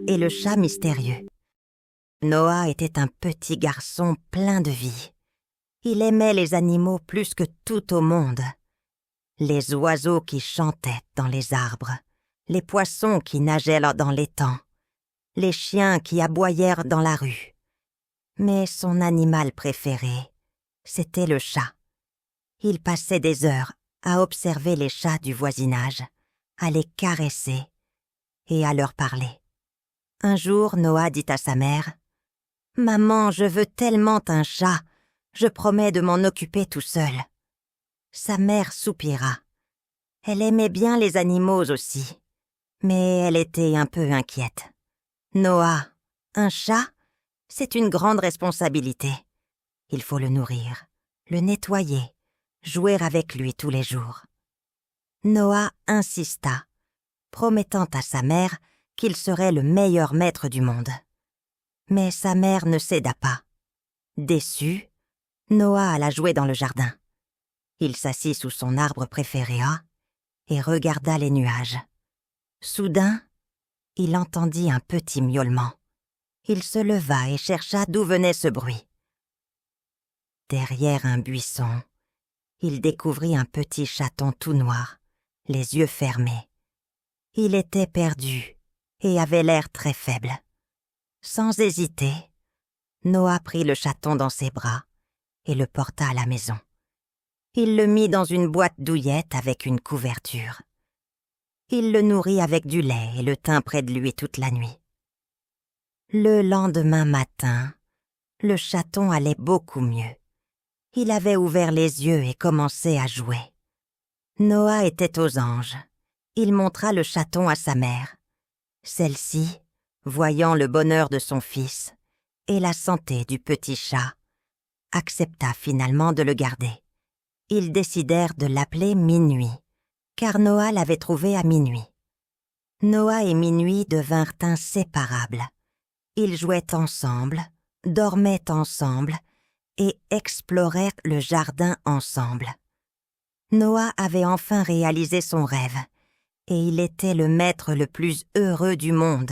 et le chat mystérieux. Noah était un petit garçon plein de vie. Il aimait les animaux plus que tout au monde. Les oiseaux qui chantaient dans les arbres, les poissons qui nageaient dans l'étang, les chiens qui aboyèrent dans la rue. Mais son animal préféré, c'était le chat. Il passait des heures à observer les chats du voisinage, à les caresser et à leur parler. Un jour, Noah dit à sa mère « Maman, je veux tellement un chat, je promets de m'en occuper tout seul. » Sa mère soupira. Elle aimait bien les animaux aussi, mais elle était un peu inquiète. « Noah, un chat, c'est une grande responsabilité. Il faut le nourrir, le nettoyer, jouer avec lui tous les jours. » Noah insista, promettant à sa mère qu'il serait le meilleur maître du monde. Mais sa mère ne céda pas. Déçu, Noah alla jouer dans le jardin. Il s'assit sous son arbre préféré et regarda les nuages. Soudain, il entendit un petit miaulement. Il se leva et chercha d'où venait ce bruit. Derrière un buisson, il découvrit un petit chaton tout noir, les yeux fermés. Il était perdu et avait l'air très faible. Sans hésiter, Noah prit le chaton dans ses bras et le porta à la maison. Il le mit dans une boîte douillette avec une couverture. Il le nourrit avec du lait et le tint près de lui toute la nuit. Le lendemain matin, le chaton allait beaucoup mieux. Il avait ouvert les yeux et commençait à jouer. Noah était aux anges. Il montra le chaton à sa mère. Celle-ci, voyant le bonheur de son fils et la santé du petit chat, accepta finalement de le garder. Ils décidèrent de l'appeler Minuit, car Noah l'avait trouvé à minuit. Noah et Minuit devinrent inséparables. Ils jouaient ensemble, dormaient ensemble et explorèrent le jardin ensemble. Noah avait enfin réalisé son rêve et il était le maître le plus heureux du monde.